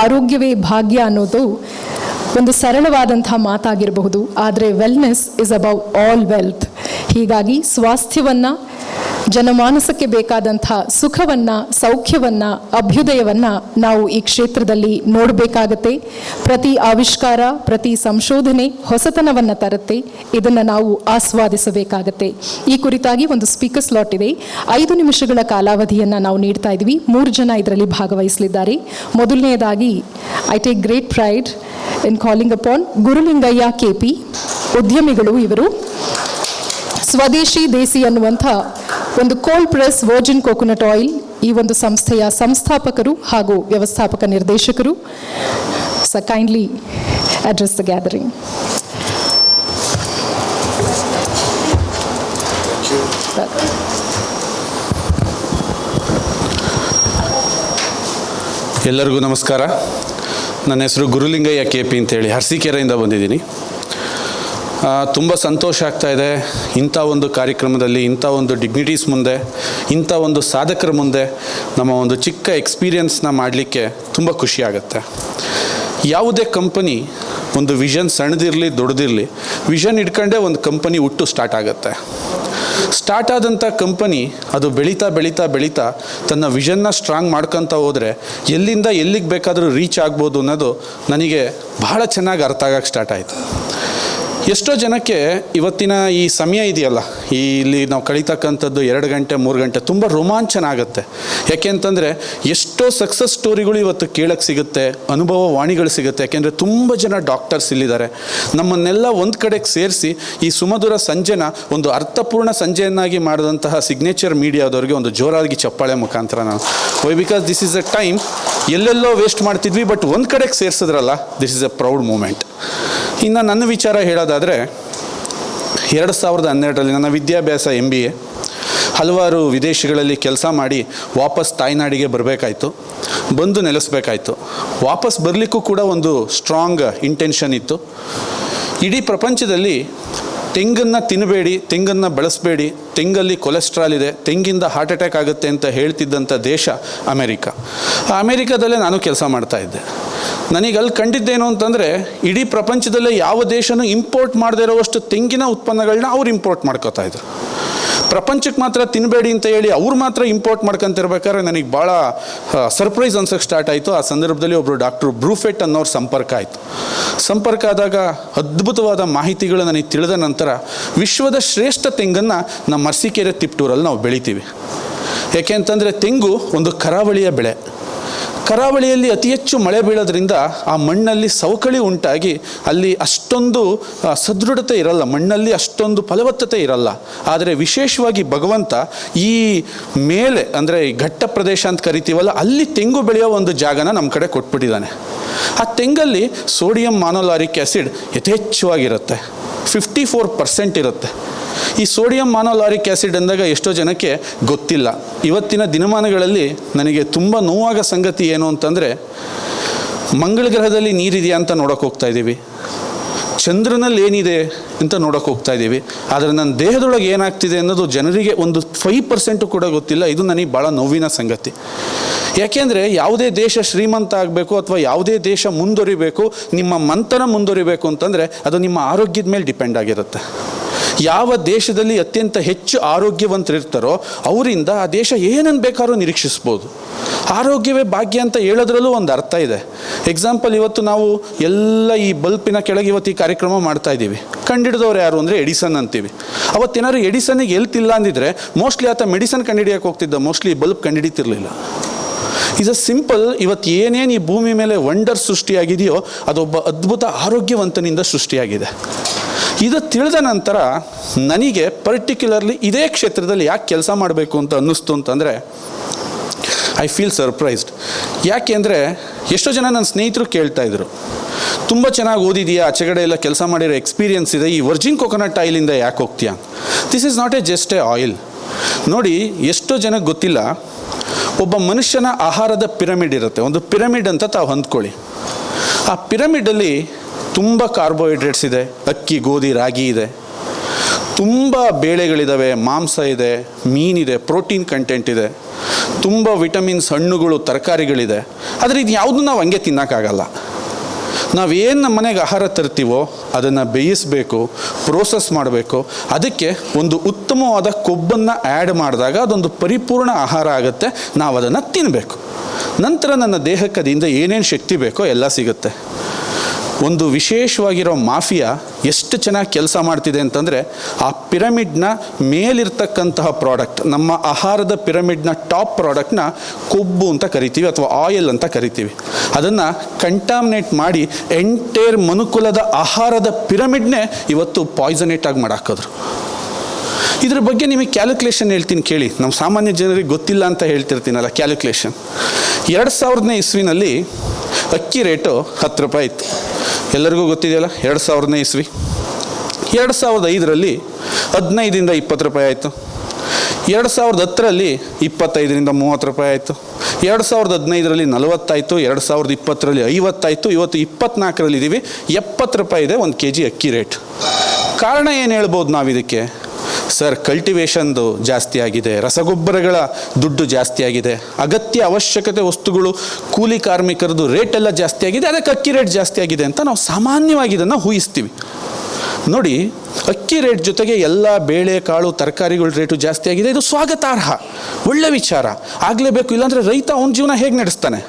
ಆರೋಗ್ಯವೇ ಭಾಗ್ಯ ಅನ್ನೋದು ಒಂದು ಸರಳವಾದಂಥ ಮಾತಾಗಿರಬಹುದು, ಆದರೆ wellness is above all wealth. ಹೀಗಾಗಿ ಸ್ವಾಸ್ಥ್ಯವನ್ನು, ಜನಮಾನಸಕ್ಕೆ ಬೇಕಾದಂಥ ಸುಖವನ್ನು, ಸೌಖ್ಯವನ್ನು, ಅಭ್ಯುದಯವನ್ನು ನಾವು ಈ ಕ್ಷೇತ್ರದಲ್ಲಿ ನೋಡಬೇಕಾಗತ್ತೆ. ಪ್ರತಿ ಆವಿಷ್ಕಾರ, ಪ್ರತಿ ಸಂಶೋಧನೆ ಹೊಸತನವನ್ನು ತರುತ್ತೆ. ಇದನ್ನು ನಾವು ಆಸ್ವಾದಿಸಬೇಕಾಗತ್ತೆ. ಈ ಕುರಿತಾಗಿ ಒಂದು ಸ್ಪೀಕರ್ ಸ್ಲಾಟ್ ಇದೆ. 5 ನಿಮಿಷಗಳ ಕಾಲಾವಧಿಯನ್ನು ನಾವು ನೀಡ್ತಾ ಇದ್ದೀವಿ. 3 ಜನ ಇದರಲ್ಲಿ ಭಾಗವಹಿಸಲಿದ್ದಾರೆ. ಮೊದಲನೆಯದಾಗಿ I take great pride in calling upon Gurulingaiah KP. ಉದ್ಯಮಿಗಳು ಇವರು. ಸ್ವದೇಶಿ ದೇಸಿ ಅನ್ನುವಂಥ ಒಂದು cold press Virgin coconut oil ಈ ಒಂದು ಸಂಸ್ಥೆಯ ಸಂಸ್ಥಾಪಕರು ಹಾಗೂ ವ್ಯವಸ್ಥಾಪಕ ನಿರ್ದೇಶಕರು. Kindly address the gathering. ಎಲ್ಲರಿಗೂ ನಮಸ್ಕಾರ. ನನ್ನ ಹೆಸರು ಗುರುಲಿಂಗಯ್ಯ KP ಅಂತೇಳಿ ಅರಸೀಕೆರೆಯಿಂದ ಬಂದಿದ್ದೀನಿ. ತುಂಬ ಸಂತೋಷ ಆಗ್ತಾ ಇದೆ ಇಂಥ ಒಂದು ಕಾರ್ಯಕ್ರಮದಲ್ಲಿ, ಇಂಥ ಒಂದು ಡಿಗ್ನಿಟೀಸ್ ಮುಂದೆ, ಇಂಥ ಒಂದು ಸಾಧಕರ ಮುಂದೆ ನಮ್ಮ ಒಂದು ಚಿಕ್ಕ ಎಕ್ಸ್ಪೀರಿಯನ್ಸ್ನ ಮಾಡಲಿಕ್ಕೆ ತುಂಬ ಖುಷಿಯಾಗುತ್ತೆ. ಯಾವುದೇ ಕಂಪನಿ ಒಂದು ವಿಷನ್ ಸಣ್ಣದಿರಲಿ ದೊಡ್ಡದಿರಲಿ, ವಿಷನ್ ಇಟ್ಕೊಂಡೇ ಒಂದು ಕಂಪನಿ ಹುಟ್ಟು ಸ್ಟಾರ್ಟ್ ಆಗುತ್ತೆ. ಸ್ಟಾರ್ಟ್ ಆದಂಥ ಕಂಪನಿ ಅದು ಬೆಳೀತಾ ಬೆಳೀತಾ ಬೆಳೀತಾ ತನ್ನ ವಿಷನ್ನ ಸ್ಟ್ರಾಂಗ್ ಮಾಡ್ಕೊತ ಹೋದರೆ ಎಲ್ಲಿಂದ ಎಲ್ಲಿಗೆ ಬೇಕಾದರೂ ರೀಚ್ ಆಗ್ಬೋದು ಅನ್ನೋದು ನನಗೆ ಬಹಳ ಚೆನ್ನಾಗಿ ಅರ್ಥ ಆಗಕ್ಕೆ ಸ್ಟಾರ್ಟ್ ಆಯಿತು. ಎಷ್ಟೋ ಜನಕ್ಕೆ ಇವತ್ತಿನ ಈ ಸಮಯ ಇದೆಯಲ್ಲ, ಇಲ್ಲಿ ನಾವು ಕಳೀತಕ್ಕಂಥದ್ದು 2 ಗಂಟೆ 3 ಗಂಟೆ ತುಂಬ ರೋಮಾಂಚನ ಆಗುತ್ತೆ. ಯಾಕೆ ಅಂತಂದರೆ ಎಷ್ಟೋ ಸಕ್ಸಸ್ ಸ್ಟೋರಿಗಳು ಇವತ್ತು ಕೇಳಕ್ಕೆ ಸಿಗುತ್ತೆ, ಅನುಭವ ವಾಣಿಗಳು ಸಿಗುತ್ತೆ. ಯಾಕೆಂದರೆ ತುಂಬ ಜನ ಡಾಕ್ಟರ್ಸ್ ಇಲ್ಲಿದ್ದಾರೆ. ನಮ್ಮನ್ನೆಲ್ಲ ಒಂದು ಕಡೆಗೆ ಸೇರಿಸಿ ಈ ಸುಮಧುರ ಸಂಜೆನ ಒಂದು ಅರ್ಥಪೂರ್ಣ ಸಂಜೆಯನ್ನಾಗಿ ಮಾಡಿದಂತಹ ಸಿಗ್ನೇಚರ್ ಮೀಡಿಯಾದವ್ರಿಗೆ ಒಂದು ಜೋರಾಗಿ ಚಪ್ಪಾಳೆ ಮುಖಾಂತರ ನಾನು because this is a time ಎಲ್ಲೆಲ್ಲೋ ವೇಸ್ಟ್ ಮಾಡ್ತಿದ್ವಿ, ಬಟ್ ಒಂದು ಕಡೆಗೆ ಸೇರಿಸಿದ್ರಲ್ಲ, this is a proud moment. ಇನ್ನು ನನ್ನ ವಿಚಾರ ಹೇಳೋದಾದರೆ 2012ರಲ್ಲಿ ನನ್ನ ವಿದ್ಯಾಭ್ಯಾಸ MBA. ಹಲವಾರು ವಿದೇಶಗಳಲ್ಲಿ ಕೆಲಸ ಮಾಡಿ ವಾಪಸ್ ತಾಯ್ನಾಡಿಗೆ ಬರಬೇಕಾಯ್ತು, ಬಂದು ನೆಲೆಸಬೇಕಾಯ್ತು. ವಾಪಸ್ ಬರಲಿಕ್ಕೂ ಕೂಡ ಒಂದು ಸ್ಟ್ರಾಂಗ್ ಇಂಟೆನ್ಷನ್ ಇತ್ತು. ಇಡೀ ಪ್ರಪಂಚದಲ್ಲಿ ತೆಂಗನ್ನು ತಿನ್ನಬೇಡಿ, ತೆಂಗನ್ನು ಬಳಸಬೇಡಿ, ತೆಂಗಲ್ಲಿ ಕೊಲೆಸ್ಟ್ರಾಲ್ ಇದೆ, ತೆಂಗಿಂದ ಹಾರ್ಟ್ ಅಟ್ಯಾಕ್ ಆಗುತ್ತೆ ಅಂತ ಹೇಳ್ತಿದ್ದಂಥ ದೇಶ ಅಮೇರಿಕಾ. ಆ ಅಮೇರಿಕಾದಲ್ಲೇ ನಾನು ಕೆಲಸ ಮಾಡ್ತಾಯಿದ್ದೆ. ನನಗೆ ಅಲ್ಲಿ ಕಂಡಿದ್ದೇನು ಅಂತಂದರೆ, ಇಡೀ ಪ್ರಪಂಚದಲ್ಲೇ ಯಾವ ದೇಶನೂ ಇಂಪೋರ್ಟ್ ಮಾಡದೇ ಇರೋವಷ್ಟು ತೆಂಗಿನ ಉತ್ಪನ್ನಗಳನ್ನ ಅವ್ರು ಇಂಪೋರ್ಟ್ ಮಾಡ್ಕೋತಾಯಿದ್ರು. ಪ್ರಪಂಚಕ್ಕೆ ಮಾತ್ರ ತಿನ್ನಬೇಡಿ ಅಂತ ಹೇಳಿ ಅವ್ರು ಮಾತ್ರ ಇಂಪೋರ್ಟ್ ಮಾಡ್ಕೊಂತಿರ್ಬೇಕಾದ್ರೆ ನನಗೆ ಭಾಳ ಸರ್ಪ್ರೈಸ್ ಅನ್ಸೋಕ್ಕೆ ಸ್ಟಾರ್ಟ್ ಆಯಿತು. ಆ ಸಂದರ್ಭದಲ್ಲಿ ಒಬ್ಬರು ಡಾಕ್ಟ್ರು ಬ್ರೂಫೆಟ್ ಅನ್ನೋರು ಸಂಪರ್ಕ ಆಯಿತು. ಸಂಪರ್ಕ ಆದಾಗ ಅದ್ಭುತವಾದ ಮಾಹಿತಿಗಳು ನನಗೆ ತಿಳಿದ ನಂತರ ವಿಶ್ವದ ಶ್ರೇಷ್ಠ ತೆಂಗನ್ನು ನಮ್ಮ ಅರಸೀಕೆರೆ ತಿಪ್ಟೂರಲ್ಲಿ ನಾವು ಬೆಳಿತೀವಿ. ಯಾಕೆ ಅಂತಂದರೆ ತೆಂಗು ಒಂದು ಕರಾವಳಿಯ ಬೆಳೆ. ಕರಾವಳಿಯಲ್ಲಿ ಅತಿ ಹೆಚ್ಚು ಮಳೆ ಬೀಳೋದ್ರಿಂದ ಆ ಮಣ್ಣಲ್ಲಿ ಸವಕಳಿ ಉಂಟಾಗಿ ಅಲ್ಲಿ ಅಷ್ಟೊಂದು ಸದೃಢತೆ ಇರಲ್ಲ, ಮಣ್ಣಲ್ಲಿ ಅಷ್ಟೊಂದು ಫಲವತ್ತತೆ ಇರಲ್ಲ. ಆದರೆ ವಿಶೇಷವಾಗಿ ಭಗವಂತ ಈ ಮೇಲೆ ಅಂದರೆ ಈ ಘಟ್ಟ ಪ್ರದೇಶ ಅಂತ ಕರಿತೀವಲ್ಲ, ಅಲ್ಲಿ ತೆಂಗು ಬೆಳೆಯೋ ಒಂದು ಜಾಗನ ನಮ್ಮ ಕಡೆ ಕೊಟ್ಬಿಟ್ಟಿದ್ದಾನೆ. ಆ ತೆಂಗಲ್ಲಿ ಸೋಡಿಯಂ ಮಾನೋಲಾರಿಕ್ ಆ್ಯಸಿಡ್ ಯಥೇಚ್ಛವಾಗಿರುತ್ತೆ, 54% ಇರುತ್ತೆ. ಈ ಸೋಡಿಯಂ ಮಾನೋಲಾರಿಕ್ ಆ್ಯಸಿಡ್ ಅಂದಾಗ ಎಷ್ಟೋ ಜನಕ್ಕೆ ಗೊತ್ತಿಲ್ಲ. ಇವತ್ತಿನ ದಿನಮಾನಗಳಲ್ಲಿ ನನಗೆ ತುಂಬ ನೋವಾಗೋ ಸಂಗತಿ ಏನು ಅಂತಂದರೆ, ಮಂಗಳ ಗ್ರಹದಲ್ಲಿ ನೀರಿದೆಯಾ ಅಂತ ನೋಡೋಕೆ ಹೋಗ್ತಾ ಇದ್ದೀವಿ, ಚಂದ್ರನಲ್ಲಿ ಏನಿದೆ ಅಂತ ನೋಡೋಕೆ ಹೋಗ್ತಾ ಇದ್ದೀವಿ. ಆದರೆ ನನ್ನ ದೇಹದೊಳಗೆ ಏನಾಗ್ತಿದೆ ಅನ್ನೋದು ಜನರಿಗೆ ಒಂದು 5% ಕೂಡ ಗೊತ್ತಿಲ್ಲ. ಇದು ನನಗೆ ಭಾಳ ನೋವಿನ ಸಂಗತಿ. ಯಾಕೆಂದರೆ ಯಾವುದೇ ದೇಶ ಶ್ರೀಮಂತ ಆಗಬೇಕು ಅಥವಾ ಯಾವುದೇ ದೇಶ ಮುಂದುವರಿಬೇಕು, ನಿಮ್ಮ ಮಂಥನ ಮುಂದುವರಿಬೇಕು ಅಂತಂದರೆ ಅದು ನಿಮ್ಮ ಆರೋಗ್ಯದ ಮೇಲೆ ಡಿಪೆಂಡ್ ಆಗಿರುತ್ತೆ. ಯಾವ ದೇಶದಲ್ಲಿ ಅತ್ಯಂತ ಹೆಚ್ಚು ಆರೋಗ್ಯವಂತರಿರ್ತಾರೋ ಅವರಿಂದ ಆ ದೇಶ ಏನನ್ನು ಬೇಕಾದ್ರೂ ನಿರೀಕ್ಷಿಸ್ಬೋದು. ಆರೋಗ್ಯವೇ ಭಾಗ್ಯ ಅಂತ ಹೇಳೋದ್ರಲ್ಲೂ ಒಂದು ಅರ್ಥ ಇದೆ. ಎಕ್ಸಾಂಪಲ್, ಇವತ್ತು ನಾವು ಎಲ್ಲ ಈ ಬಲ್ಪಿನ ಕೆಳಗೆ ಇವತ್ತು ಈ ಕಾರ್ಯಕ್ರಮ ಮಾಡ್ತಾ ಇದ್ದೀವಿ. ಕಂಡಿಡಿದವ್ರು ಯಾರು ಅಂದರೆ ಎಡಿಸನ್ ಅಂತೀವಿ. ಅವತ್ತೇನಾದ್ರು ಎಡಿಸನ್ನಿಗೆ ಹೆಲ್ತ್ ಇಲ್ಲ ಅಂದಿದ್ರೆ ಮೋಸ್ಟ್ಲಿ ಆತ ಮೆಡಿಸನ್ ಕಂಡುಹಿಡಿಯೋಕೆ ಹೋಗ್ತಿದ್ದ, ಮೋಸ್ಟ್ಲಿ ಈ ಬಲ್ಬ್ ಕಂಡುಹಿಡಿತಿರ್ಲಿಲ್ಲ. Is a simple. ಇವತ್ತು ಏನೇನು ಈ ಭೂಮಿ ಮೇಲೆ ವಂಡರ್ ಸೃಷ್ಟಿಯಾಗಿದೆಯೋ ಅದೊಬ್ಬ ಅದ್ಭುತ ಆರೋಗ್ಯವಂತನಿಂದ ಸೃಷ್ಟಿಯಾಗಿದೆ. ಇದು ತಿಳಿದ ನಂತರ ನನಗೆ ಪರ್ಟಿಕ್ಯುಲರ್ಲಿ ಇದೇ ಕ್ಷೇತ್ರದಲ್ಲಿ ಯಾಕೆ ಕೆಲಸ ಮಾಡಬೇಕು ಅಂತ ಅನ್ನಿಸ್ತು ಅಂತಂದರೆ, ಐ ಫೀಲ್ ಸರ್ಪ್ರೈಸ್ಡ್. ಯಾಕೆ ಅಂದರೆ ಎಷ್ಟೋ ಜನ ನನ್ನ ಸ್ನೇಹಿತರು ಕೇಳ್ತಾಯಿದ್ರು, ತುಂಬ ಚೆನ್ನಾಗಿ ಓದಿದೆಯಾ, ಆಚೆಗಡೆ ಎಲ್ಲ ಕೆಲಸ ಮಾಡಿರೋ ಎಕ್ಸ್ಪೀರಿಯನ್ಸ್ ಇದೆ, ಈ ವರ್ಜಿನ್ ಕೊಕೊನಟ್ ಆಯಿಲಿಂದ ಯಾಕೆ ಹೋಗ್ತೀಯಾ? This is not just a oil. ನೋಡಿ, ಎಷ್ಟೋ ಜನಕ್ಕೆ ಗೊತ್ತಿಲ್ಲ, ಒಬ್ಬ ಮನುಷ್ಯನ ಆಹಾರದ ಪಿರಮಿಡ್ ಇರುತ್ತೆ. ಒಂದು ಪಿರಮಿಡ್ ಅಂತ ತಾವು ಅಂದ್ಕೊಳ್ಳಿ. ಆ ಪಿರಮಿಡಲ್ಲಿ ತುಂಬ ಕಾರ್ಬೋಹೈಡ್ರೇಟ್ಸ್ ಇದೆ, ಅಕ್ಕಿ, ಗೋಧಿ, ರಾಗಿ ಇದೆ, ತುಂಬ ಬೇಳೆಗಳಿದ್ದಾವೆ, ಮಾಂಸ ಇದೆ, ಮೀನಿದೆ, ಪ್ರೋಟೀನ್ ಕಂಟೆಂಟ್ ಇದೆ, ತುಂಬ ವಿಟಮಿನ್ಸ್, ಹಣ್ಣುಗಳು, ತರಕಾರಿಗಳಿದೆ. ಆದರೆ ಇದು ಯಾವುದೂ ನಾವು ಹಂಗೆ ತಿನ್ನೋಕ್ಕಾಗಲ್ಲ. ನಾವೇನು ನಮ್ಮ ಮನೆಗೆ ಆಹಾರ ತರ್ತೀವೋ ಅದನ್ನು ಬೇಯಿಸಬೇಕು, ಪ್ರೋಸೆಸ್ ಮಾಡಬೇಕು. ಅದಕ್ಕೆ ಒಂದು ಉತ್ತಮವಾದ ಕೊಬ್ಬನ್ನು ಆ್ಯಡ್ ಮಾಡಿದಾಗ ಅದೊಂದು ಪರಿಪೂರ್ಣ ಆಹಾರ ಆಗುತ್ತೆ. ನಾವು ಅದನ್ನು ತಿನ್ನಬೇಕು. ನಂತರ ನನ್ನ ದೇಹಕ್ಕೆ ಅದರಿಂದ ಏನೇನು ಶಕ್ತಿ ಬೇಕೋ ಎಲ್ಲ ಸಿಗುತ್ತೆ. ಒಂದು ವಿಶೇಷವಾಗಿರೋ ಮಾಫಿಯಾ ಎಷ್ಟು ಚೆನ್ನಾಗಿ ಕೆಲಸ ಮಾಡ್ತಿದೆ ಅಂತಂದರೆ, ಆ ಪಿರಮಿಡ್ನ ಮೇಲಿರ್ತಕ್ಕಂತಹ ಪ್ರಾಡಕ್ಟ್, ನಮ್ಮ ಆಹಾರದ ಪಿರಮಿಡ್ನ ಟಾಪ್ ಪ್ರಾಡಕ್ಟ್ನ ಕೊಬ್ಬು ಅಂತ ಕರಿತೀವಿ ಅಥವಾ ಆಯಿಲ್ ಅಂತ ಕರಿತೀವಿ. ಅದನ್ನು ಕಂಟಾಮಿನೇಟ್ ಮಾಡಿ ಎಂಟೈರ್ ಮನುಕುಲದ ಆಹಾರದ ಪಿರಮಿಡ್ನೇ ಇವತ್ತು ಪಾಯ್ಸನೇಟ್ ಆಗಿ ಮಾಡಾಕಿದ್ರು. ಇದ್ರ ಬಗ್ಗೆ ನಿಮಗೆ ಕ್ಯಾಲ್ಕುಲೇಷನ್ ಹೇಳ್ತೀನಿ ಕೇಳಿ. ನಮ್ಮ ಸಾಮಾನ್ಯ ಜನರಿಗೆ ಗೊತ್ತಿಲ್ಲ ಅಂತ ಹೇಳ್ತಿರ್ತೀನಲ್ಲ, ಕ್ಯಾಲ್ಕುಲೇಷನ್. 2000ನೇ ಇಸ್ವಿನಲ್ಲಿ ಅಕ್ಕಿ ರೇಟು 10 ರೂಪಾಯಿ ಇತ್ತು. ಎಲ್ಲರಿಗೂ ಗೊತ್ತಿದೆಯಲ್ಲ, 2000ನೇ ಇಸ್ವಿ. 2005ರಲ್ಲಿ 15ರಿಂದ 20 ರೂಪಾಯಿ ಆಯಿತು. 2010ರಲ್ಲಿ 25ರಿಂದ 30 ರೂಪಾಯಿ ಆಯಿತು. 2015ರಲ್ಲಿ 40 ಆಯಿತು. 2020ರಲ್ಲಿ 50 ಆಯಿತು. ಇವತ್ತು 24ರಲ್ಲಿ ಇದ್ದೀವಿ. 70 ರೂಪಾಯಿ ಇದೆ 1 kg ಅಕ್ಕಿ ರೇಟ್. ಕಾರಣ ಏನು ಹೇಳ್ಬೋದು ನಾವು ಇದಕ್ಕೆ? ಸರ್, ಕಲ್ಟಿವೇಷನ್ದು ಜಾಸ್ತಿ ಆಗಿದೆ, ರಸಗೊಬ್ಬರಗಳ ದುಡ್ಡು ಜಾಸ್ತಿ ಆಗಿದೆ, ಅಗತ್ಯ ಅವಶ್ಯಕತೆ ವಸ್ತುಗಳು, ಕೂಲಿ ಕಾರ್ಮಿಕರದ್ದು ರೇಟೆಲ್ಲ ಜಾಸ್ತಿ ಆಗಿದೆ, ಅದಕ್ಕೆ ಅಕ್ಕಿ ರೇಟ್ ಜಾಸ್ತಿ ಆಗಿದೆ ಅಂತ ನಾವು ಸಾಮಾನ್ಯವಾಗಿ ಇದನ್ನು ಊಹಿಸ್ತೀವಿ. ನೋಡಿ, ಅಕ್ಕಿ ರೇಟ್ ಜೊತೆಗೆ ಎಲ್ಲ ಬೇಳೆ, ಕಾಳು, ತರಕಾರಿಗಳ ರೇಟು ಜಾಸ್ತಿ ಆಗಿದೆ. ಇದು ಸ್ವಾಗತಾರ್ಹ, ಒಳ್ಳೆ ವಿಚಾರ, ಆಗಲೇಬೇಕು. ಇಲ್ಲಾಂದರೆ ರೈತ ಅವನ ಜೀವನ ಹೇಗೆ ನಡೆಸ್ತಾನೆ?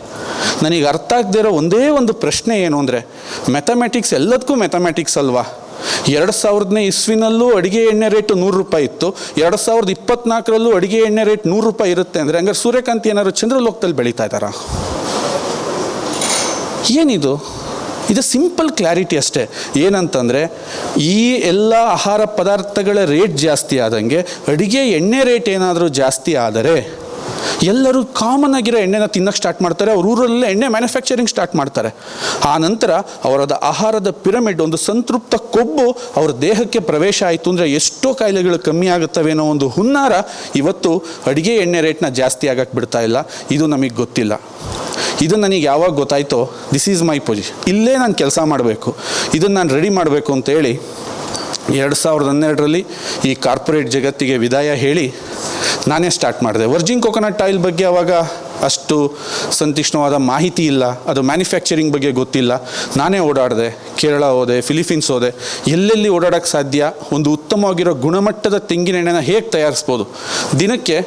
ನನಗೆ ಅರ್ಥ ಆಗದೇ ಇರೋ ಒಂದೇ ಒಂದು ಪ್ರಶ್ನೆ ಏನು ಅಂದರೆ, ಮ್ಯಾಥಮೆಟಿಕ್ಸ್ ಎಲ್ಲದಕ್ಕೂ ಮ್ಯಾಥಮೆಟಿಕ್ಸ್ ಅಲ್ವಾ? 2000ನೇ ಇಸ್ವಿನಲ್ಲೂ ಅಡುಗೆ ಎಣ್ಣೆ ರೇಟು 100 ರೂಪಾಯಿ ಇತ್ತು. 2024ರಲ್ಲೂ ಅಡುಗೆ ಎಣ್ಣೆ ರೇಟ್ 100 ರೂಪಾಯಿ ಇರುತ್ತೆ ಅಂದರೆ ಹಂಗಾರೆ ಸೂರ್ಯಕಾಂತಿ ಏನಾದ್ರು ಚಂದ್ರಲೋಕದಲ್ಲಿ ಬೆಳೀತಾ ಇದ್ದಾರಾ? ಏನಿದು? ಇದು ಸಿಂಪಲ್ ಕ್ಲಾರಿಟಿ ಅಷ್ಟೇ. ಏನಂತಂದರೆ, ಈ ಎಲ್ಲ ಆಹಾರ ಪದಾರ್ಥಗಳ ರೇಟ್ ಜಾಸ್ತಿ ಆದಂಗೆ ಅಡುಗೆ ಎಣ್ಣೆ ರೇಟ್ ಏನಾದರೂ ಜಾಸ್ತಿ ಆದರೆ ಎಲ್ಲರೂ ಕಾಮನ್ ಆಗಿರೋ ಎಣ್ಣೆನ ತಿನ್ನೋಕ್ಕೆ ಸ್ಟಾರ್ಟ್ ಮಾಡ್ತಾರೆ. ಅವ್ರ ಊರಲ್ಲೇ ಎಣ್ಣೆ ಮ್ಯಾನುಫ್ಯಾಕ್ಚರಿಂಗ್ ಸ್ಟಾರ್ಟ್ ಮಾಡ್ತಾರೆ. ಆ ನಂತರ ಅವರದ ಆಹಾರದ ಪಿರಮಿಡ್, ಒಂದು ಸಂತೃಪ್ತ ಕೊಬ್ಬು ಅವ್ರ ದೇಹಕ್ಕೆ ಪ್ರವೇಶ ಆಯಿತು ಅಂದರೆ ಎಷ್ಟೋ ಕಾಯಿಲೆಗಳು ಕಮ್ಮಿ ಆಗುತ್ತವೆ ಅನ್ನೋ ಒಂದು ಹುನ್ನಾರ ಇವತ್ತು ಅಡುಗೆ ಎಣ್ಣೆ ರೇಟ್ನ ಜಾಸ್ತಿ ಆಗಕ್ಕೆ ಬಿಡ್ತಾ ಇಲ್ಲ. ಇದು ನಮಗೆ ಗೊತ್ತಿಲ್ಲ. ಇದು ನನಗೆ ಯಾವಾಗ ಗೊತ್ತಾಯ್ತೋ, ದಿಸ್ ಈಸ್ ಮೈ ಪೊಸಿಷನ್, ಇಲ್ಲೇ ನಾನು ಕೆಲಸ ಮಾಡಬೇಕು, ಇದನ್ನು ನಾನು ರೆಡಿ ಮಾಡಬೇಕು ಅಂತೇಳಿ 2012ರಲ್ಲಿ ಈ ಕಾರ್ಪೊರೇಟ್ ಜಗತ್ತಿಗೆ ವಿದಾಯ ಹೇಳಿ ನಾನೇ ಸ್ಟಾರ್ಟ್ ಮಾಡಿದೆ. ವರ್ಜಿನ್ ಕೊಕೊನಟ್ ಆಯಿಲ್ ಬಗ್ಗೆ ಆವಾಗ ಅಷ್ಟು ಸಂತೀಕ್ಷ್ಣವಾದ ಮಾಹಿತಿ ಇಲ್ಲ, ಅದು ಮ್ಯಾನುಫ್ಯಾಕ್ಚರಿಂಗ್ ಬಗ್ಗೆ ಗೊತ್ತಿಲ್ಲ. ನಾನೇ ಓಡಾಡಿದೆ, ಕೇರಳ ಹೋದೆ, ಫಿಲಿಪೀನ್ಸ್ ಹೋದೆ, ಎಲ್ಲೆಲ್ಲಿ ಓಡಾಡೋಕ್ಕೆ ಸಾಧ್ಯ, ಒಂದು ಉತ್ತಮವಾಗಿರೋ ಗುಣಮಟ್ಟದ ತೆಂಗಿನ ಎಣ್ಣೆನ ಹೇಗೆ ತಯಾರಿಸ್ಬೋದು. ದಿನಕ್ಕೆ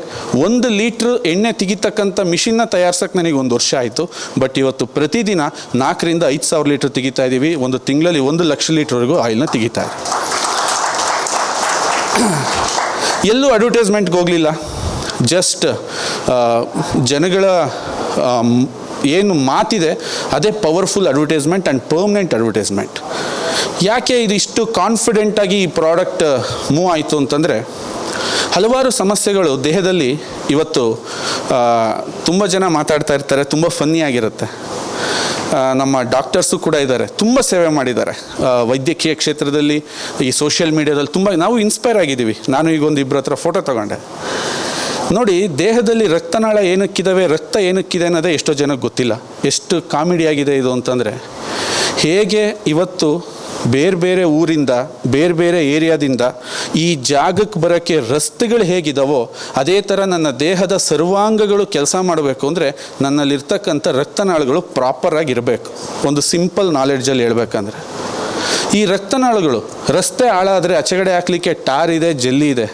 1 ಲೀಟ್ರ್ ಎಣ್ಣೆ ತೆಗಿತಕ್ಕಂಥ ಮಿಷಿನ್ನ ತಯಾರಿಸೋಕ್ಕೆ ನನಗೆ 1 ವರ್ಷ ಆಯಿತು. ಬಟ್ ಇವತ್ತು ಪ್ರತಿದಿನ 4ರಿಂದ 5 ಸಾವಿರ ಲೀಟ್ರ್ ತೆಗಿತಾ ಇದ್ದೀವಿ. ಒಂದು ತಿಂಗಳಲ್ಲಿ 1 ಲಕ್ಷ ಲೀಟ್ರ್ವರೆಗೂ ಆಯಿಲ್ನ ತೆಗಿತಾ ಇದೆ. ಎಲ್ಲೂ ಅಡ್ವರ್ಟೈಸ್ಮೆಂಟ್ಗೆ ಹೋಗಲಿಲ್ಲ. ಜಸ್ಟ್ ಜನಗಳ ಏನು ಮಾತಿದೆ ಅದೇ powerful advertisement and permanent advertisement. ಯಾಕೆ ಇದಿಷ್ಟು ಕಾನ್ಫಿಡೆಂಟಾಗಿ ಈ ಪ್ರಾಡಕ್ಟ್ ಮೂವ್ ಆಯಿತು ಅಂತಂದರೆ, ಹಲವಾರು ಸಮಸ್ಯೆಗಳು ದೇಹದಲ್ಲಿ ಇವತ್ತು ತುಂಬ ಜನ ಮಾತಾಡ್ತಾ ಇರ್ತಾರೆ, ತುಂಬ ಫನ್ನಿಯಾಗಿರುತ್ತೆ. ನಮ್ಮ ಡಾಕ್ಟರ್ಸು ಕೂಡ ಇದ್ದಾರೆ, ತುಂಬ ಸೇವೆ ಮಾಡಿದ್ದಾರೆ ವೈದ್ಯಕೀಯ ಕ್ಷೇತ್ರದಲ್ಲಿ, ಈ ಸೋಷಿಯಲ್ ಮೀಡಿಯಾದಲ್ಲಿ ತುಂಬ ನಾವು ಇನ್ಸ್ಪೈರ್ ಆಗಿದ್ದೀವಿ. ನಾನು ಈಗ ಒಂದು 2 ಹತ್ರ ಫೋಟೋ ತಗೊಂಡೆ. ನೋಡಿ, ದೇಹದಲ್ಲಿ ರಕ್ತನಾಳ ಏನಕ್ಕಿದ್ದಾವೆ, ರಕ್ತ ಏನಕ್ಕಿದೆ ಅನ್ನೋದೇ ಎಷ್ಟೋ ಜನಕ್ಕೆ ಗೊತ್ತಿಲ್ಲ. ಎಷ್ಟು ಕಾಮಿಡಿ ಆಗಿದೆ ಇದು ಅಂತಂದರೆ, ಹೇಗೆ ಇವತ್ತು ಬೇರೆ ಬೇರೆ ಊರಿಂದ, ಬೇರೆ ಬೇರೆ ಏರಿಯಾದಿಂದ ಈ ಜಾಗಕ್ಕೆ ಬರೋಕ್ಕೆ ರಸ್ತೆಗಳು ಹೇಗಿದ್ದಾವೋ ಅದೇ ಥರ ನನ್ನ ದೇಹದ ಸರ್ವಾಂಗಗಳು ಕೆಲಸ ಮಾಡಬೇಕು ಅಂದರೆ ನನ್ನಲ್ಲಿರ್ತಕ್ಕಂಥ ರಕ್ತನಾಳಗಳು ಪ್ರಾಪರಾಗಿರಬೇಕು. ಒಂದು ಸಿಂಪಲ್ ನಾಲೆಡ್ಜಲ್ಲಿ ಹೇಳ್ಬೇಕಂದ್ರೆ, ಈ ರಕ್ತನಾಳಗಳು ರಸ್ತೆ ಹಾಳಾದರೆ ಆಚೆಗಡೆ ಹಾಕಲಿಕ್ಕೆ ಟಾರ್ ಇದೆ, ಜಲ್ಲಿ ಇದೆ.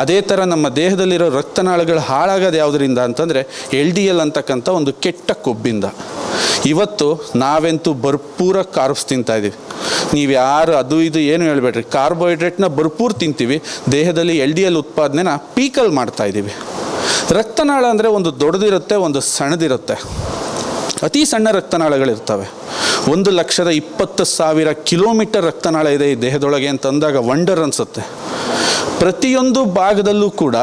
ಅದೇ ಥರ ನಮ್ಮ ದೇಹದಲ್ಲಿರೋ ರಕ್ತನಾಳಗಳು ಹಾಳಾಗೋದು ಯಾವುದರಿಂದ ಅಂತಂದರೆ LDL ಅಂತಕ್ಕಂಥ ಒಂದು ಕೆಟ್ಟ ಕೊಬ್ಬಿಂದ. ಇವತ್ತು ನಾವಂತೂ ಭರ್ಪೂರ ಕಾರ್ಬ್ಸ್ ತಿಂತಾಯಿದ್ದೀವಿ. ನೀವು ಯಾರು ಅದು ಇದು ಏನು ಹೇಳ್ಬೇಡ್ರಿ, ಕಾರ್ಬೋಹೈಡ್ರೇಟ್ನ ಭರ್ಪೂರ್ ತಿಂತೀವಿ. ದೇಹದಲ್ಲಿ LDL ಉತ್ಪಾದನೆನ ಪೀಕಲ್ಲಿ ಮಾಡ್ತಾಯಿದ್ದೀವಿ. ರಕ್ತನಾಳ ಅಂದರೆ ಒಂದು ದೊಡ್ಡದಿರುತ್ತೆ, ಒಂದು ಸಣ್ಣದಿರುತ್ತೆ. ಅತಿ ಸಣ್ಣ ರಕ್ತನಾಳಗಳಿರ್ತವೆ. 1,20,000 ಕಿಲೋಮೀಟರ್ ರಕ್ತನಾಳ ಇದೆ ಈ ದೇಹದೊಳಗೆ ಅಂತಂದಾಗ ವಂಡರ್ ಅನಿಸುತ್ತೆ. ಪ್ರತಿಯೊಂದು ಭಾಗದಲ್ಲೂ ಕೂಡ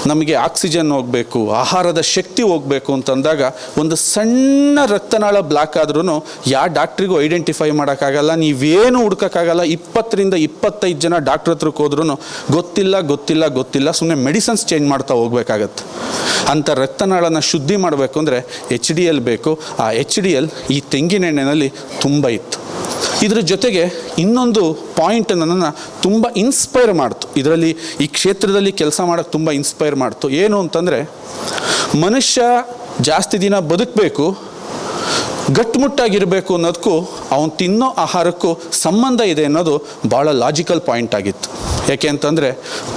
ನಮಗೆ ಆಕ್ಸಿಜನ್ ಹೋಗಬೇಕು, ಆಹಾರದ ಶಕ್ತಿ ಹೋಗಬೇಕು ಅಂತಂದಾಗ ಒಂದು ಸಣ್ಣ ರಕ್ತನಾಳ ಬ್ಲಾಕ್ ಆದ್ರೂ ಯಾವ ಡಾಕ್ಟ್ರಿಗೂ ಐಡೆಂಟಿಫೈ ಮಾಡೋಕ್ಕಾಗಲ್ಲ, ನೀವೇನು ಹುಡ್ಕೋಕ್ಕಾಗಲ್ಲ. 20ರಿಂದ 25 ಜನ ಡಾಕ್ಟ್ರ್ ಹತ್ರಕ್ಕೆ ಹೋದ್ರೂ ಗೊತ್ತಿಲ್ಲ, ಸುಮ್ಮನೆ ಮೆಡಿಸನ್ಸ್ ಚೇಂಜ್ ಮಾಡ್ತಾ ಹೋಗ್ಬೇಕಾಗತ್ತೆ. ಅಂಥ ರಕ್ತನಾಳನ ಶುದ್ಧಿ ಮಾಡಬೇಕು ಅಂದರೆ HDL ಬೇಕು. ಆ HDL ಈ ತೆಂಗಿನೆಣ್ಣೆಯಲ್ಲಿ ತುಂಬ ಇತ್ತು. ಇದರ ಜೊತೆಗೆ ಇನ್ನೊಂದು ಪಾಯಿಂಟ್ ನನ್ನನ್ನು ತುಂಬ ಇನ್ಸ್ಪೈರ್ ಮಾಡ್ತು, ಇದರಲ್ಲಿ ಈ ಕ್ಷೇತ್ರದಲ್ಲಿ ಕೆಲಸ ಮಾಡೋಕ್ಕೆ ತುಂಬ ಇನ್ಸ್ಪೈರ್ ಮಾಡ್ತು. ಏನು ಅಂತಂದರೆ, ಮನುಷ್ಯ ಜಾಸ್ತಿ ದಿನ ಬದುಕಬೇಕು, ಗಟ್ಟುಮುಟ್ಟಾಗಿರಬೇಕು ಅನ್ನೋದಕ್ಕೂ ಅವನು ತಿನ್ನೋ ಆಹಾರಕ್ಕೂ ಸಂಬಂಧ ಇದೆ ಅನ್ನೋದು ಭಾಳ ಲಾಜಿಕಲ್ ಪಾಯಿಂಟ್ ಆಗಿತ್ತು. ಯಾಕೆ ಅಂತಂದರೆ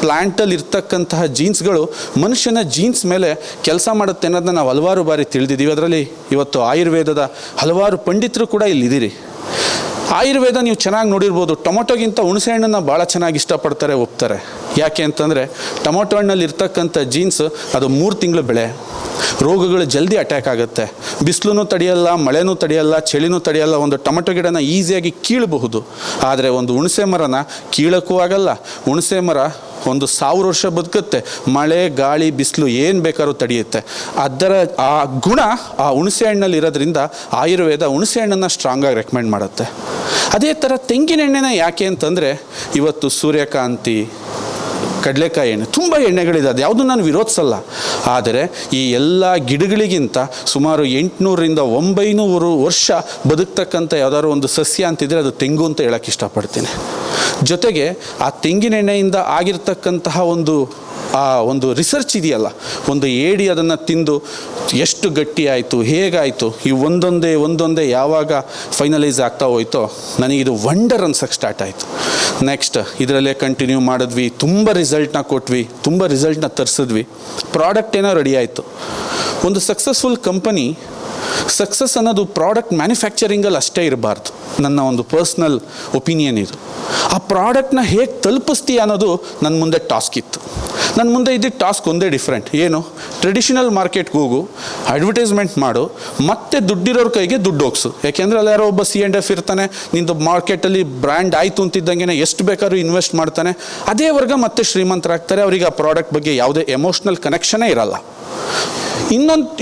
ಪ್ಲ್ಯಾಂಟಲ್ಲಿ ಇರ್ತಕ್ಕಂತಹ ಜೀನ್ಸ್ಗಳು ಮನುಷ್ಯನ ಜೀನ್ಸ್ ಮೇಲೆ ಕೆಲಸ ಮಾಡುತ್ತೆ ಅನ್ನೋದನ್ನ ನಾವು ಹಲವಾರು ಬಾರಿ ತಿಳಿದಿದ್ದೀವಿ. ಅದರಲ್ಲಿ ಇವತ್ತು ಆಯುರ್ವೇದದ ಹಲವಾರು ಪಂಡಿತರು ಕೂಡ ಇಲ್ಲಿದ್ದೀರಿ. ಆಯುರ್ವೇದ ನೀವು ಚೆನ್ನಾಗಿ ನೋಡಿರ್ಬೋದು, ಟೊಮೊಟೊಗಿಂತ ಹುಣಸೆ ಹಣ್ಣನ್ನು ಭಾಳ ಚೆನ್ನಾಗಿ ಇಷ್ಟಪಡ್ತಾರೆ, ಒಪ್ತಾರೆ. ಯಾಕೆ ಅಂತಂದರೆ ಟೊಮೊಟೊ ಹಣ್ಣಲ್ಲಿ ಇರ್ತಕ್ಕಂಥ ಜೀನ್ಸ್ ಅದು 3 ತಿಂಗಳು ಬೆಳೆ, ರೋಗಗಳು ಜಲ್ದಿ ಅಟ್ಯಾಕ್ ಆಗುತ್ತೆ, ಬಿಸಿಲೂ ತಡೆಯಲ್ಲ, ಮಳೆನೂ ತಡೆಯಲ್ಲ, ಚಳಿನೂ ತಡೆಯಲ್ಲ. ಒಂದು ಟೊಮೊಟೊ ಗಿಡನ ಈಸಿಯಾಗಿ ಕೀಳಬಹುದು, ಆದರೆ ಒಂದು ಹುಣಸೆ ಮರನ ಕೀಳಕ್ಕೂ ಆಗಲ್ಲ. ಹುಣಸೆ ಮರ 1000 ವರ್ಷ ಬದುಕುತ್ತೆ, ಮಳೆ ಗಾಳಿ ಬಿಸಿಲು ಏನು ಬೇಕಾದ್ರೂ ತಡೆಯುತ್ತೆ. ಅದರ ಆ ಗುಣ ಆ ಹುಣಸೆ ಹಣ್ಣಲ್ಲಿ ಇರೋದ್ರಿಂದ ಆಯುರ್ವೇದ ಹುಣಸೆ ಹಣ್ಣನ್ನು ಸ್ಟ್ರಾಂಗಾಗಿ ರೆಕಮೆಂಡ್ ಮಾಡುತ್ತೆ. ಅದೇ ಥರ ತೆಂಗಿನ ಎಣ್ಣೆನ ಯಾಕೆ ಅಂತಂದರೆ ಇವತ್ತು ಸೂರ್ಯಕಾಂತಿ, ಕಡಲೆಕಾಯಿ ಎಣ್ಣೆ, ತುಂಬ ಎಣ್ಣೆಗಳಿದೆ, ಅದು ಯಾವುದು ನಾನು ವಿರೋಧಿಸಲ್ಲ. ಆದರೆ ಈ ಎಲ್ಲ ಗಿಡಗಳಿಗಿಂತ ಸುಮಾರು 800ರಿಂದ 900 ವರ್ಷ ಬದುಕ್ತಕ್ಕಂಥ ಯಾವುದಾದ್ರು ಒಂದು ಸಸ್ಯ ಅಂತಿದ್ರೆ ಅದು ತೆಂಗು ಅಂತ ಹೇಳೋಕ್ಕೆ ಇಷ್ಟಪಡ್ತೀನಿ. ಜೊತೆಗೆ ಆ ತೆಂಗಿನ ಎಣ್ಣೆಯಿಂದ ಆಗಿರ್ತಕ್ಕಂತಹ ಒಂದು ರಿಸರ್ಚ್ ಇದೆಯಲ್ಲ, ಒಂದು ಏಡಿ ಅದನ್ನು ತಿಂದು ಎಷ್ಟು ಗಟ್ಟಿ ಆಯಿತು, ಹೇಗಾಯಿತು, ಈ ಒಂದೊಂದೇ ಯಾವಾಗ ಫೈನಲೈಸ್ ಆಗ್ತಾ ಹೋಯ್ತೋ ನನಗಿದು ವಂಡರ್ ಅನ್ಸಕ್ಕೆ ಸ್ಟಾರ್ಟ್ ಆಯಿತು. ನೆಕ್ಸ್ಟ್ ಇದರಲ್ಲೇ ಕಂಟಿನ್ಯೂ ಮಾಡಿದ್ವಿ, ತುಂಬ ರಿಸಲ್ಟ್ನ ಕೊಟ್ವಿ, ತುಂಬ ರಿಸಲ್ಟ್ನ ತರಿಸಿದ್ವಿ, ಪ್ರಾಡಕ್ಟ್ ಏನೋ ರೆಡಿ ಆಯಿತು. ಒಂದು ಸಕ್ಸಸ್ಫುಲ್ ಕಂಪನಿ ಸಕ್ಸಸ್ ಅನ್ನೋದು ಪ್ರಾಡಕ್ಟ್ ಮ್ಯಾನುಫ್ಯಾಕ್ಚರಿಂಗಲ್ಲಿ ಅಷ್ಟೇ ಇರಬಾರ್ದು. ನನ್ನ ಒಂದು ಪರ್ಸ್ನಲ್ ಒಪಿನಿಯನ್ ಇದು. ಆ ಪ್ರಾಡಕ್ಟ್ನ ಹೇಗೆ ತಲುಪಿಸ್ತೀಯ ಅನ್ನೋದು ನನ್ನ ಮುಂದೆ ಟಾಸ್ಕ್ ಇತ್ತು. ನನ್ನ ಮುಂದೆ ಇದ್ದಿದ್ದ ಟಾಸ್ಕ್ ಒಂದೇ ಡಿಫ್ರೆಂಟ್. ಏನು? ಟ್ರೆಡಿಷನಲ್ ಮಾರ್ಕೆಟ್ಗೆ ಹೋಗು, ಅಡ್ವರ್ಟೈಸ್ಮೆಂಟ್ ಮಾಡು, ಮತ್ತೆ ದುಡ್ಡಿರೋರ ಕೈಗೆ ದುಡ್ಡು ಹೋಗ್ಸು. ಯಾಕೆಂದರೆ ಅಲ್ಲಿ ಯಾರೋ ಒಬ್ಬ C&F ಇರ್ತಾನೆ, ನಿಂದು ಮಾರ್ಕೆಟಲ್ಲಿ ಬ್ರ್ಯಾಂಡ್ ಆಯಿತು ಅಂತಿದ್ದಂಗೆ ಎಷ್ಟು ಬೇಕಾದ್ರೂ ಇನ್ವೆಸ್ಟ್ ಮಾಡ್ತಾನೆ. ಅದೇ ವರ್ಗ ಮತ್ತೆ ಶ್ರೀಮಂತರಾಗ್ತಾರೆ, ಅವರಿಗೆ ಆ ಪ್ರಾಡಕ್ಟ್ ಬಗ್ಗೆ ಯಾವುದೇ ಎಮೋಷ್ನಲ್ ಕನೆಕ್ಷನೇ ಇರಲ್ಲ.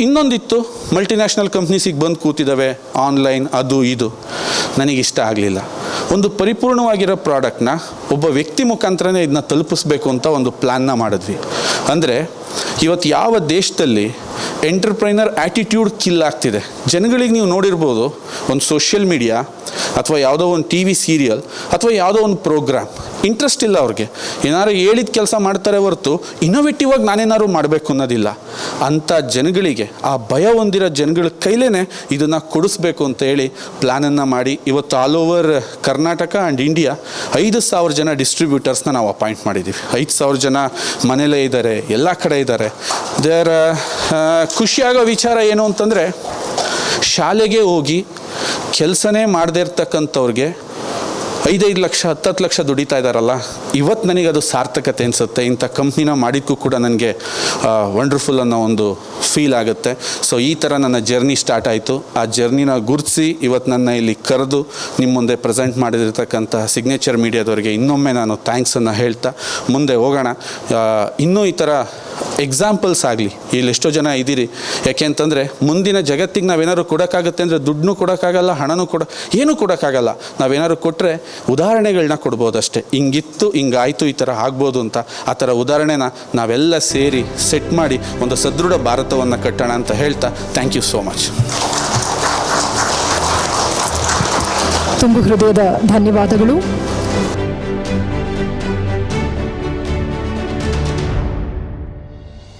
ಇನ್ನೊಂದಿತ್ತು, ಮಲ್ಟಿನ್ಯಾಷನಲ್ ಕಂಪ್ನೀಸಿಗೆ ಬಂದು ಕೂತಿದ್ದಾವೆ, ಆನ್ಲೈನ್ ಅದು ಇದು. ನನಗಿಷ್ಟ ಆಗಲಿಲ್ಲ. ಒಂದು ಪರಿಪೂರ್ಣವಾಗಿರೋ ಪ್ರಾಡಕ್ಟ್ನ ಒಬ್ಬ ವ್ಯಕ್ತಿ ಮುಖಾಂತರನೇ ಇದನ್ನ ತಲುಪಿಸ್ಬೇಕು ಅಂತ ಒಂದು ಪ್ಲ್ಯಾನ್ನ ಮಾಡಿದ್ವಿ. ಅಂದರೆ ಇವತ್ತು ಯಾವ ದೇಶದಲ್ಲಿ ಎಂಟರ್ಪ್ರೈನರ್ ಆ್ಯಟಿಟ್ಯೂಡ್ ಕಿಲ್ ಆಗ್ತಿದೆ, ಜನಗಳಿಗೆ ನೀವು ನೋಡಿರ್ಬೋದು, ಒಂದು ಸೋಷಿಯಲ್ ಮೀಡಿಯಾ ಅಥವಾ ಯಾವುದೋ ಒಂದು TV ಸೀರಿಯಲ್ ಅಥವಾ ಯಾವುದೋ ಒಂದು ಪ್ರೋಗ್ರಾಮ್ ಇಂಟ್ರೆಸ್ಟ್ ಇಲ್ಲ ಅವ್ರಿಗೆ. ಏನಾದ್ರು ಹೇಳಿದ ಕೆಲಸ ಮಾಡ್ತಾರೆ ಹೊರತು ಇನ್ನೋವೇಟಿವ್ ಆಗಿ ನಾನೇನಾದ್ರು ಮಾಡಬೇಕು ಅನ್ನೋದಿಲ್ಲ. ಅಂಥ ಜನಗಳಿಗೆ, ಆ ಭಯ ಹೊಂದಿರೋ ಜನಗಳ ಕೈಲೇ ಇದನ್ನು ಕೊಡಿಸ್ಬೇಕು ಅಂತ ಹೇಳಿ ಪ್ಲ್ಯಾನನ್ನು ಮಾಡಿ ಇವತ್ತು all over Karnataka and India 5,000 ಜನ ಡಿಸ್ಟ್ರಿಬ್ಯೂಟರ್ಸ್ನ ನಾವು ಅಪಾಯಿಂಟ್ ಮಾಡಿದ್ದೀವಿ. 5,000 ಜನ ಮನೇಲೇ ಇದ್ದಾರೆ, ಎಲ್ಲ ಕಡೆ ಇದ್ದಾರೆ. ದೇರ್ ಖುಷಿಯಾಗೋ ವಿಚಾರ ಏನು ಅಂತಂದರೆ, ಶಾಲೆಗೆ ಹೋಗಿ ಕೆಲಸನೇ ಮಾಡದೇ ಇರ್ತಕ್ಕಂಥವ್ರಿಗೆ 5-5 ಲಕ್ಷ 10 ಲಕ್ಷ ದುಡಿತಾ ಇದ್ದಾರಲ್ಲ, ಇವತ್ತು ನನಗದು ಸಾರ್ಥಕತೆ ಅನಿಸುತ್ತೆ. ಇಂಥ ಕಂಪ್ನಿನ ಮಾಡಿದ್ದಕ್ಕೂ ಕೂಡ ನನಗೆ ವಂಡರ್ಫುಲ್ ಅನ್ನೋ ಒಂದು ಫೀಲ್ ಆಗುತ್ತೆ. ಸೊ ಈ ಥರ ನನ್ನ ಜರ್ನಿ ಸ್ಟಾರ್ಟ್ ಆಯಿತು. ಆ ಜರ್ನಿನ ಗುರುತಿಸಿ ಇವತ್ತು ನನ್ನ ಇಲ್ಲಿ ಕರೆದು ನಿಮ್ಮ ಮುಂದೆ ಪ್ರೆಸೆಂಟ್ ಮಾಡಿದಿರ್ತಕ್ಕಂಥ ಸಿಗ್ನೇಚರ್ ಮೀಡಿಯಾದವರಿಗೆ ಇನ್ನೊಮ್ಮೆ ನಾನು ಥ್ಯಾಂಕ್ಸನ್ನು ಹೇಳ್ತಾ ಮುಂದೆ ಹೋಗೋಣ. ಇನ್ನೂ ಈ ಥರ ಎಕ್ಸಾಂಪಲ್ಸ್ ಆಗಲಿ, ಇಲ್ಲಿ ಎಷ್ಟೋ ಜನ ಇದ್ದೀರಿ. ಯಾಕೆ ಅಂತಂದರೆ ಮುಂದಿನ ಜಗತ್ತಿಗೆ ನಾವೇನಾದ್ರು ಕೊಡೋಕ್ಕಾಗತ್ತೆ ಅಂದರೆ ದುಡ್ಡನ್ನೂ ಕೊಡೋಕ್ಕಾಗಲ್ಲ, ಹಣನೂ ಏನೂ ಕೊಡೋಕ್ಕಾಗಲ್ಲ. ನಾವೇನಾದ್ರು ಕೊಟ್ಟರೆ ಉದಾಹರಣೆಗಳನ್ನ ಕೊಡ್ಬೋದು ಅಷ್ಟೇ. ಹಿಂಗಿತ್ತು, ಹಿಂಗಾಯಿತು, ಈ ಥರ ಆಗ್ಬೋದು ಅಂತ. ಆ ಥರ ಉದಾಹರಣೆನ ನಾವೆಲ್ಲ ಸೇರಿ ಸೆಟ್ ಮಾಡಿ ಒಂದು ಸದೃಢ ಭಾರತವನ್ನು ಕಟ್ಟೋಣ ಅಂತ ಹೇಳ್ತಾ ಥ್ಯಾಂಕ್ ಯು ಸೋ ಮಚ್. ತುಂಬ ಹೃದಯದ ಧನ್ಯವಾದಗಳು.